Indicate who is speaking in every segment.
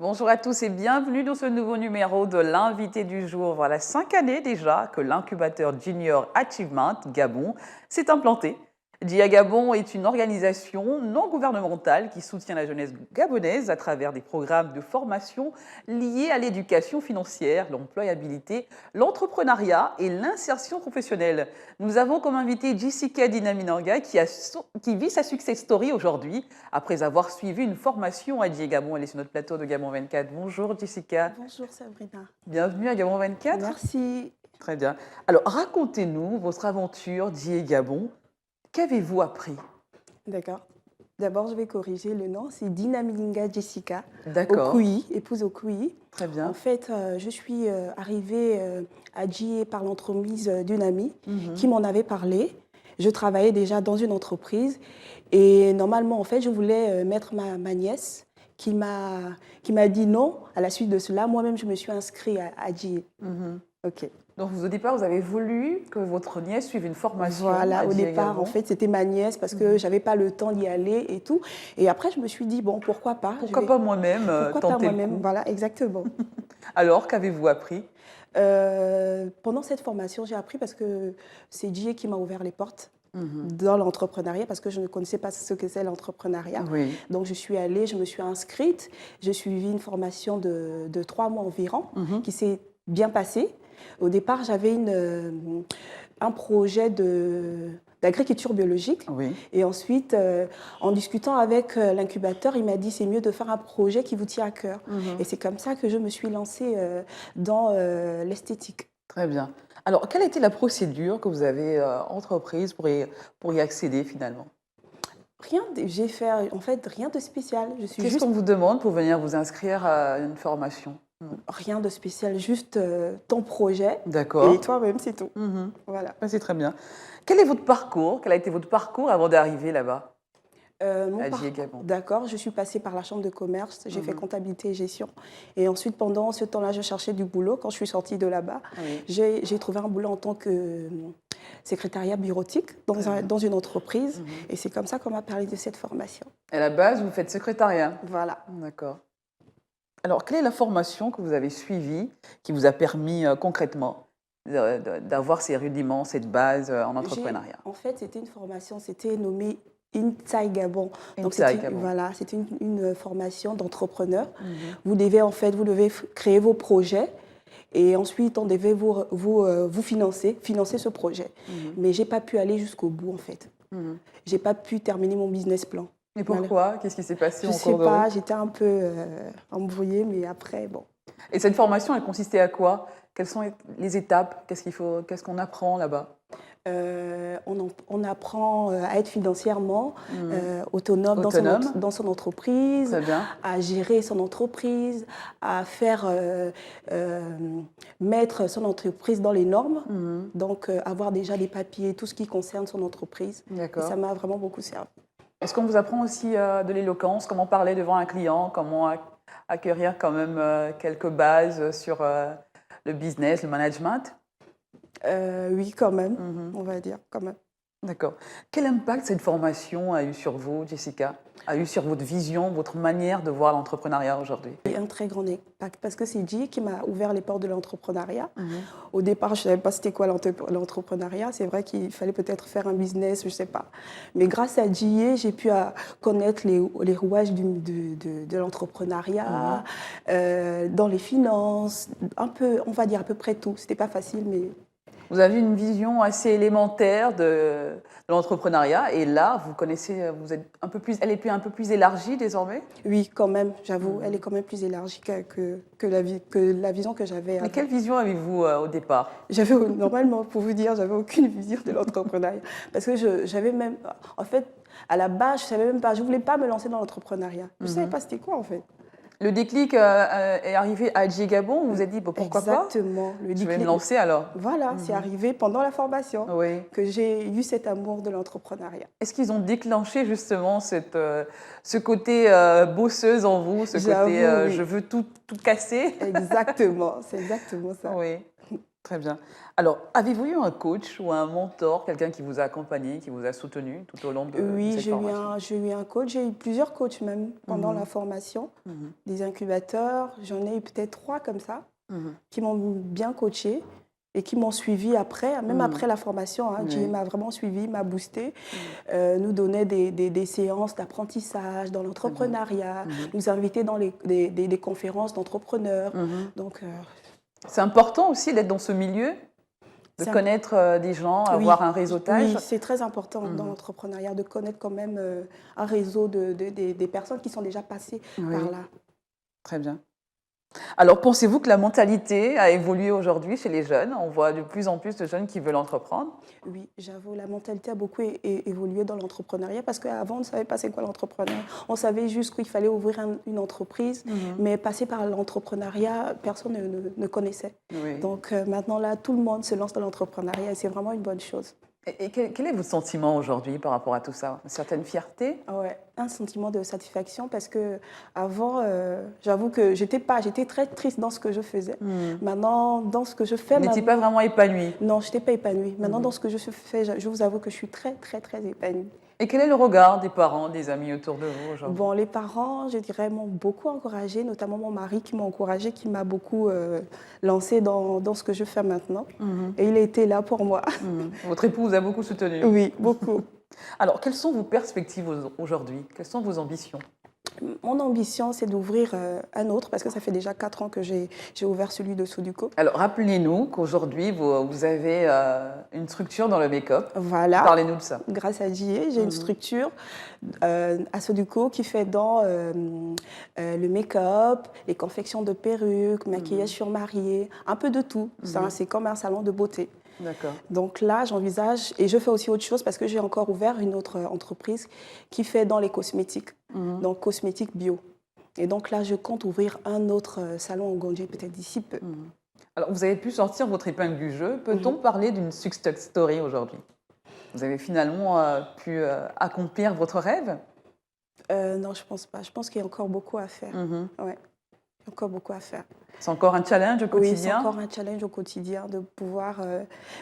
Speaker 1: Bonjour à tous et bienvenue dans ce nouveau numéro de l'invité du jour. Voilà 5 années déjà que l'incubateur Junior Achievement Gabon s'est implanté. JA Gabon est une organisation non gouvernementale qui soutient la jeunesse gabonaise à travers des programmes de formation liés à l'éducation financière, l'employabilité, l'entrepreneuriat et l'insertion professionnelle. Nous avons comme invité Jessica Dinaminanga qui vit sa success story aujourd'hui après avoir suivi une formation à JA Gabon. Elle est sur notre plateau de Gabon 24. Bonjour Jessica.
Speaker 2: Bonjour Sabrina.
Speaker 1: Bienvenue à Gabon 24.
Speaker 2: Merci.
Speaker 1: Très bien. Alors racontez-nous votre aventure JA Gabon. Qu'avez-vous appris?
Speaker 2: D'accord. D'abord, je vais corriger le nom. C'est Dinaminga Jessica
Speaker 1: D'accord,
Speaker 2: Okuyi, épouse Okuyi.
Speaker 1: très
Speaker 2: En
Speaker 1: bien.
Speaker 2: fait, je suis arrivée à JA par l'entremise d'une amie qui m'en avait parlé. Je travaillais déjà dans une entreprise et normalement, en fait, je voulais mettre ma nièce qui m'a dit non. À la suite de cela, moi-même, je me suis inscrite à JA.
Speaker 1: Mhm.
Speaker 2: Ok.
Speaker 1: Donc au départ, vous avez voulu que votre nièce suive une formation
Speaker 2: Voilà,
Speaker 1: à
Speaker 2: au
Speaker 1: JA
Speaker 2: départ, en
Speaker 1: Gabon.
Speaker 2: fait, c'était ma nièce parce que j'avais pas le temps d'y aller et tout. Et après, je me suis dit, bon, pourquoi pas?
Speaker 1: Pourquoi pas moi-même
Speaker 2: Pourquoi pas
Speaker 1: tenter le
Speaker 2: moi-même?
Speaker 1: coup?
Speaker 2: Voilà, exactement.
Speaker 1: Alors, qu'avez-vous appris?
Speaker 2: Pendant cette formation, j'ai appris parce que c'est JA qui m'a ouvert les portes
Speaker 1: Mhm.
Speaker 2: dans l'entrepreneuriat parce que je ne connaissais pas ce que c'est l'entrepreneuriat.
Speaker 1: Oui.
Speaker 2: Donc, je suis allée, je me suis inscrite, j'ai suivi une formation de 3 mois environ qui s'est bien passée. Au départ, j'avais un projet d'agriculture biologique.
Speaker 1: Oui.
Speaker 2: Et ensuite, en discutant avec l'incubateur, il m'a dit c'est mieux de faire un projet qui vous tient à cœur. Et c'est comme ça que je me suis lancée dans l'esthétique.
Speaker 1: Très bien. Alors, quelle a été la procédure que vous avez entreprise pour y accéder finalement?
Speaker 2: J'ai fait en fait rien de spécial. Je suis
Speaker 1: Qu'est-ce
Speaker 2: juste
Speaker 1: qu'on vous demande pour venir vous inscrire à une formation?
Speaker 2: rien de spécial, juste ton projet et
Speaker 1: D'accord.
Speaker 2: toi-même, c'est tout.
Speaker 1: Mhm.
Speaker 2: Voilà.
Speaker 1: Ah, c'est très bien. Quel est votre parcours? Quel a été votre parcours avant d'arriver là-bas,
Speaker 2: Mon
Speaker 1: à JA
Speaker 2: parcours,
Speaker 1: Gabon?
Speaker 2: d'accord, je suis passée par la chambre de commerce, j'ai fait
Speaker 1: Mhm.
Speaker 2: comptabilité et gestion. Et ensuite, pendant ce temps-là, je cherchais du boulot. Quand je suis sortie de là-bas,
Speaker 1: Oui.
Speaker 2: j'ai trouvé un boulot en tant que secrétariat bureautique dans une entreprise. Et c'est comme ça qu'on m'a parlé de cette formation.
Speaker 1: À la base, vous faites secrétariat.
Speaker 2: Voilà.
Speaker 1: D'accord. Alors, quelle est la formation que vous avez suivie qui vous a permis concrètement d'avoir ces rudiments, cette base en entrepreneuriat?
Speaker 2: En fait, c'était une formation, c'était nommé Inside Gabon. Donc,
Speaker 1: Inside Gabon.
Speaker 2: voilà, c'était une formation d'entrepreneur. Vous devez créer vos projets. Et ensuite, on devait vous financer ce projet. Mais je n'ai pas pu aller jusqu'au bout, en fait. Je n'ai pas pu terminer mon business plan.
Speaker 1: Et pourquoi? Qu'est-ce qui s'est passé
Speaker 2: Je
Speaker 1: en
Speaker 2: ne sais
Speaker 1: cours de
Speaker 2: pas,
Speaker 1: route?
Speaker 2: j'étais un peu embrouillée, mais après, bon.
Speaker 1: Et cette formation, elle consistait à quoi? Quelles sont les étapes? Qu'est-ce qu'on apprend là-bas?
Speaker 2: On apprend à être financièrement autonome
Speaker 1: Autonome.
Speaker 2: dans son entreprise,
Speaker 1: Très bien.
Speaker 2: à gérer son entreprise, à faire mettre son entreprise dans les normes, donc avoir déjà des papiers, tout ce qui concerne son entreprise. Et
Speaker 1: D'accord.
Speaker 2: ça m'a vraiment beaucoup servi.
Speaker 1: Est-ce qu'on vous apprend aussi de l'éloquence, comment parler devant un client, comment acquérir quand même quelques bases sur le business, le management?
Speaker 2: Oui, quand même, on va dire, quand même.
Speaker 1: D'accord. Quel impact cette formation a eu sur vous, Jessica? A eu sur votre vision, votre manière de voir l'entrepreneuriat aujourd'hui?
Speaker 2: Et un très grand impact parce que c'est J qui m'a ouvert les portes de l'entrepreneuriat. Au départ, je ne savais pas c'était quoi l'entrepreneuriat. C'est vrai qu'il fallait peut-être faire un business, je ne sais pas. Mais grâce à J, j'ai pu connaître les rouages de l'entrepreneuriat, dans les finances, un peu, on va dire à peu près tout. C'était pas facile, mais
Speaker 1: Vous avez une vision assez élémentaire de l'entrepreneuriat et là, vous connaissez, vous êtes un peu plus, elle est un peu plus élargie désormais?
Speaker 2: oui, quand même, j'avoue, elle est quand même plus élargie que la vision que j'avais
Speaker 1: Mais
Speaker 2: avant.
Speaker 1: quelle vision avez-vous au départ?
Speaker 2: Normalement, pour vous dire, j'avais aucune vision de l'entrepreneuriat. Parce que j'avais même, en fait, à la base, je savais même pas, je voulais pas me lancer dans l'entrepreneuriat. Je savais pas c'était quoi, en fait.
Speaker 1: Le déclic est arrivé à JA Gabon, vous vous êtes dit, bon, pourquoi
Speaker 2: Exactement.
Speaker 1: pas? Je vais me lancer alors.
Speaker 2: Voilà, c'est arrivé pendant la formation
Speaker 1: Oui.
Speaker 2: que j'ai eu cet amour de l'entrepreneuriat.
Speaker 1: Est-ce qu'ils ont déclenché justement ce côté bosseuse en vous, ce côté
Speaker 2: J'avoue, oui.
Speaker 1: je veux tout casser?
Speaker 2: Exactement, c'est exactement ça.
Speaker 1: Oui. Très bien. Alors, avez-vous eu un coach ou un mentor, quelqu'un qui vous a accompagné, qui vous a soutenu tout au long de
Speaker 2: Oui,
Speaker 1: cette formation?
Speaker 2: j'ai eu un coach, j'ai eu plusieurs coachs même pendant la
Speaker 1: Mhm,
Speaker 2: formation,
Speaker 1: mhm,
Speaker 2: des incubateurs. J'en ai eu peut-être 3 comme ça,
Speaker 1: mhm,
Speaker 2: qui m'ont bien coaché et qui m'ont suivi après, même
Speaker 1: mhm.
Speaker 2: après la formation. Hein, Jay
Speaker 1: Oui.
Speaker 2: m'a vraiment suivi, m'a boosté,
Speaker 1: Mhm.
Speaker 2: nous donnait des séances d'apprentissage dans
Speaker 1: Très bien.
Speaker 2: l'entrepreneuriat,
Speaker 1: Mhm,
Speaker 2: nous invitait dans des conférences d'entrepreneurs.
Speaker 1: mhm.
Speaker 2: Donc,
Speaker 1: C'est important aussi d'être dans ce milieu, de
Speaker 2: c'est imp-
Speaker 1: connaître des gens, avoir
Speaker 2: oui,
Speaker 1: un réseautage.
Speaker 2: oui, c'est très important dans
Speaker 1: Mhm.
Speaker 2: l'entrepreneuriat de connaître quand même un réseau des personnes qui sont déjà passées par
Speaker 1: Oui,
Speaker 2: là.
Speaker 1: très bien. Alors, pensez-vous que la mentalité a évolué aujourd'hui chez les jeunes? On voit de plus en plus de jeunes qui veulent entreprendre.
Speaker 2: Oui, j'avoue, la mentalité a beaucoup évolué dans l'entrepreneuriat parce qu'avant, on ne savait pas c'est quoi l'entrepreneuriat. On savait juste qu'il fallait ouvrir une entreprise,
Speaker 1: Mhm.
Speaker 2: mais passer par l'entrepreneuriat, personne ne connaissait.
Speaker 1: Oui.
Speaker 2: Donc maintenant, là, tout le monde se lance dans l'entrepreneuriat et c'est vraiment une bonne chose.
Speaker 1: Et quel est votre sentiment aujourd'hui par rapport à tout ça? Une certaine fierté?
Speaker 2: Ah ouais, un sentiment de satisfaction parce que avant, j'avoue que j'étais très triste dans ce que je faisais.
Speaker 1: Mhm.
Speaker 2: Maintenant, dans ce que je fais
Speaker 1: Vous n'étiez pas
Speaker 2: maintenant,
Speaker 1: vraiment épanoui.
Speaker 2: non, je n'étais pas épanouie. Maintenant, dans
Speaker 1: Mhm.
Speaker 2: ce que je fais, je vous avoue que je suis très, très, très épanouie.
Speaker 1: Et quel est le regard des parents, des amis autour de vous aujourd'hui?
Speaker 2: Bon, les parents, je dirais, m'ont beaucoup encouragée, notamment mon mari qui m'a encouragée, qui m'a beaucoup lancée dans ce que je fais maintenant.
Speaker 1: Mhm.
Speaker 2: Et il a été là pour moi.
Speaker 1: Mhm. Votre époux vous a beaucoup soutenu.
Speaker 2: Oui, beaucoup.
Speaker 1: Alors, quelles sont vos perspectives aujourd'hui? Quelles sont vos ambitions?
Speaker 2: Mon ambition, c'est d'ouvrir un autre, parce que ça fait déjà 4 ans que j'ai ouvert celui de Suduko.
Speaker 1: Alors, rappelez-nous qu'aujourd'hui, vous avez une structure dans le make-up.
Speaker 2: Voilà,
Speaker 1: Parlez-nous de ça.
Speaker 2: grâce à JA, j'ai une
Speaker 1: Mhm.
Speaker 2: structure à Suduko qui fait dans le make-up, les confections de perruques, maquillage sur mariée, un peu de tout. C'est comme un salon de beauté.
Speaker 1: D'accord.
Speaker 2: Donc là, j'envisage, et je fais aussi autre chose parce que j'ai encore ouvert une autre entreprise qui fait dans les cosmétiques,
Speaker 1: Mhm.
Speaker 2: donc cosmétiques bio. Et donc là, je compte ouvrir un autre salon au Gondé peut-être d'ici peu.
Speaker 1: Mhm. Alors, vous avez pu sortir votre épingle du jeu. Peut-on
Speaker 2: Mhm.
Speaker 1: parler d'une success story aujourd'hui? Vous avez finalement pu accomplir votre rêve?
Speaker 2: Non, je pense pas. Je pense qu'il y a encore beaucoup à faire.
Speaker 1: Mhm.
Speaker 2: Ouais, il y a encore beaucoup à faire.
Speaker 1: C'est encore un challenge au
Speaker 2: Oui, c'est
Speaker 1: quotidien?
Speaker 2: encore un challenge au quotidien de pouvoir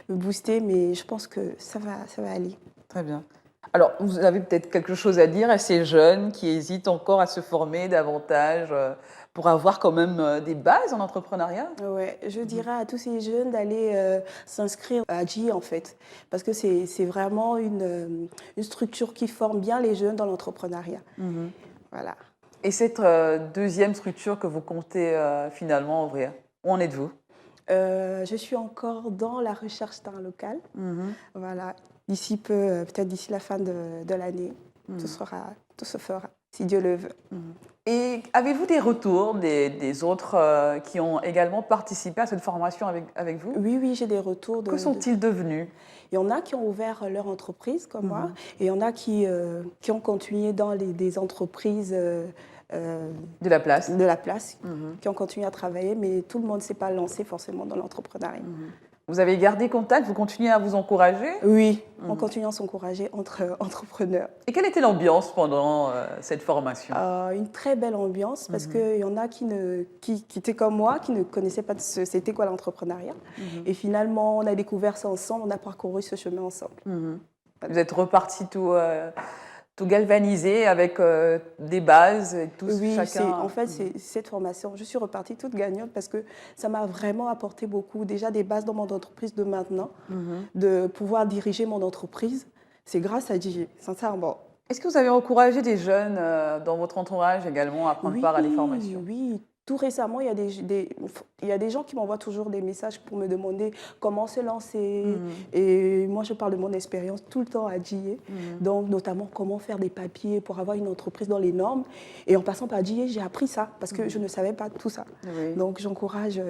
Speaker 2: me booster, mais je pense que ça va aller.
Speaker 1: Très bien. Alors, vous avez peut-être quelque chose à dire à ces jeunes qui hésitent encore à se former davantage pour avoir quand même des bases en entrepreneuriat?
Speaker 2: Ouais, je
Speaker 1: Mhm.
Speaker 2: dirais à tous ces jeunes d'aller s'inscrire à JI en fait, parce que c'est vraiment une structure qui forme bien les jeunes dans l'entrepreneuriat.
Speaker 1: Mhm.
Speaker 2: Voilà.
Speaker 1: Et cette deuxième structure que vous comptez finalement ouvrir, où en êtes-vous?
Speaker 2: Je suis encore dans la recherche d'un local.
Speaker 1: Mhm.
Speaker 2: Voilà. D'ici peu, peut-être d'ici la fin de l'année,
Speaker 1: Mhm.
Speaker 2: tout se fera, si Dieu le veut.
Speaker 1: Mhm. Et avez-vous des retours des autres qui ont également participé à cette formation avec vous?
Speaker 2: Oui, oui, j'ai des retours
Speaker 1: Que sont-ils devenus?
Speaker 2: Il y en a qui ont ouvert leur entreprise comme moi,
Speaker 1: Mhm.
Speaker 2: et il y en a qui ont continué dans des entreprises
Speaker 1: De la place?
Speaker 2: de la place,
Speaker 1: Mhm.
Speaker 2: qui ont continué à travailler, mais tout le monde ne s'est pas lancé forcément dans l'entrepreneuriat.
Speaker 1: Mhm. Vous avez gardé contact, vous continuez à vous encourager?
Speaker 2: Oui, on
Speaker 1: Mhm.
Speaker 2: continue à s'encourager entre entrepreneurs.
Speaker 1: Et quelle était l'ambiance pendant cette formation?
Speaker 2: Une très belle ambiance parce
Speaker 1: Mhm.
Speaker 2: qu'il y en a qui étaient comme moi, qui ne connaissaient pas c'était quoi l'entrepreneuriat.
Speaker 1: Mhm.
Speaker 2: Et finalement, on a découvert ça ensemble, on a parcouru ce chemin ensemble.
Speaker 1: Mhm. Vous êtes reparti tout galvanisé avec des bases, et tous
Speaker 2: Oui,
Speaker 1: chacun.
Speaker 2: en fait, c'est cette formation. Je suis repartie toute gagnante parce que ça m'a vraiment apporté beaucoup. Déjà des bases dans mon entreprise de maintenant,
Speaker 1: Mhm.
Speaker 2: de pouvoir diriger mon entreprise. C'est grâce à DJ, sincèrement.
Speaker 1: Est-ce que vous avez encouragé des jeunes dans votre entourage également à prendre
Speaker 2: Oui,
Speaker 1: part à des formations?
Speaker 2: oui. Tout récemment, il y a des gens qui m'envoient toujours des messages pour me demander comment se lancer.
Speaker 1: Mhm.
Speaker 2: Et moi, je parle de mon expérience tout le temps à JA.
Speaker 1: Mhm.
Speaker 2: Donc, notamment, comment faire des papiers pour avoir une entreprise dans les normes. Et en passant par JA, j'ai appris ça parce que je ne savais pas tout ça.
Speaker 1: Oui.
Speaker 2: Donc, j'encourage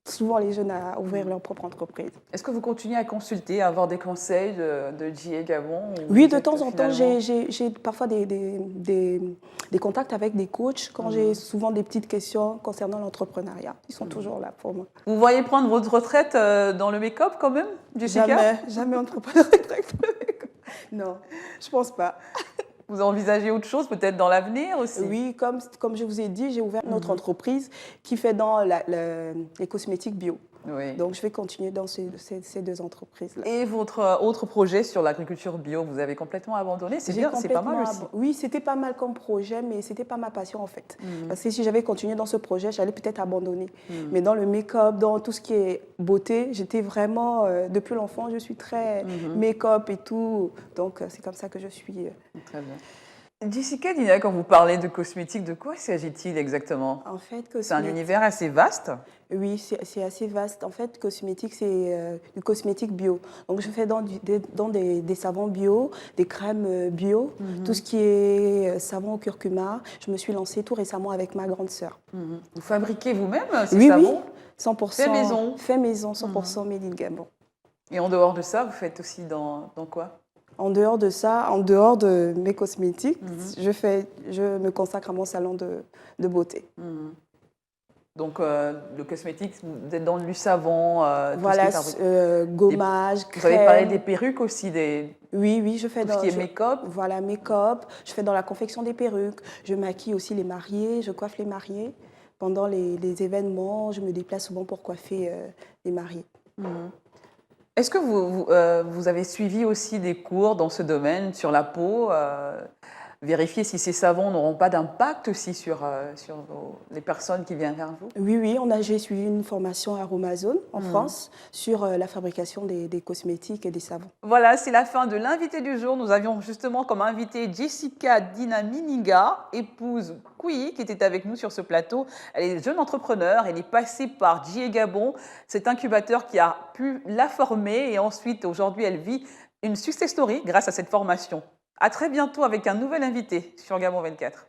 Speaker 2: souvent les jeunes à ouvrir leur propre entreprise.
Speaker 1: Est-ce que vous continuez à consulter, à avoir des conseils de J.A. Gabon ou
Speaker 2: Oui,
Speaker 1: vous
Speaker 2: de
Speaker 1: êtes
Speaker 2: temps en temps,
Speaker 1: finalement-
Speaker 2: j'ai parfois des contacts avec des coachs quand j'ai souvent des petites questions concernant l'entrepreneuriat. Ils sont toujours là pour moi.
Speaker 1: Vous voyez prendre votre retraite dans le make-up quand même, Jessica?
Speaker 2: Jamais, jamais entrepreneur direct. Non, je pense pas.
Speaker 1: Vous envisagez autre chose peut-être dans l'avenir aussi?
Speaker 2: Oui, comme je vous ai dit, j'ai ouvert une autre entreprise qui fait dans les cosmétiques bio.
Speaker 1: Oui.
Speaker 2: Donc, je vais continuer dans ces deux entreprises-là.
Speaker 1: Et votre autre projet sur l'agriculture bio, vous avez complètement abandonné? C'est
Speaker 2: J'ai
Speaker 1: bien, c'est pas mal
Speaker 2: complètement
Speaker 1: aussi.
Speaker 2: Oui, c'était pas mal comme projet, mais c'était pas ma passion en fait.
Speaker 1: Mhm.
Speaker 2: Parce que si j'avais continué dans ce projet, j'allais peut-être abandonner. Mais dans le make-up, dans tout ce qui est beauté, j'étais vraiment, depuis l'enfant, je suis très make-up et tout. Donc, c'est comme ça que je suis.
Speaker 1: Très bien. Jessica Dina, quand vous parlez de cosmétiques, de quoi s'agit-il exactement?
Speaker 2: En fait,
Speaker 1: C'est un univers assez vaste.
Speaker 2: Oui, c'est assez vaste. En fait, cosmétique, c'est du cosmétique bio. Donc, je fais dans des savons bio, des crèmes bio, tout ce qui est savon au curcuma. Je me suis lancée tout récemment avec ma grande sœur.
Speaker 1: Vous fabriquez vous-même ces
Speaker 2: Oui, oui,
Speaker 1: savons?
Speaker 2: 100%.
Speaker 1: Fait maison.
Speaker 2: Fait maison, 100% made in Gabon.
Speaker 1: Et en dehors de ça, vous faites aussi dans quoi?
Speaker 2: En dehors de ça, en dehors de mes cosmétiques, je me consacre à mon salon de beauté.
Speaker 1: Donc, le cosmétique, vous êtes dans du savon,
Speaker 2: Voilà,
Speaker 1: tout ce qui est
Speaker 2: gommage, crème.
Speaker 1: Vous avez parlé des perruques aussi,
Speaker 2: Oui, oui, je fais
Speaker 1: tout ce qui est make-up.
Speaker 2: Voilà, make-up. Je fais dans la confection des perruques. Je maquille aussi les mariés, je coiffe les mariés. Pendant les événements, je me déplace souvent pour coiffer les mariés.
Speaker 1: Est-ce que vous avez suivi aussi des cours dans ce domaine sur la peau, vérifier si ces savons n'auront pas d'impact aussi sur les personnes qui viennent vers vous?
Speaker 2: Oui, oui, j'ai suivi une formation à Aromazone en France sur la fabrication des cosmétiques et des savons.
Speaker 1: Voilà, c'est la fin de l'invité du jour. Nous avions justement comme invité Jessica Dina Miniga, épouse Kouyi, qui était avec nous sur ce plateau. Elle est jeune entrepreneur, elle est passée par J.A. Gabon, cet incubateur qui a pu la former et ensuite, aujourd'hui, elle vit une success story grâce à cette formation. À très bientôt avec un nouvel invité sur Gabon 24.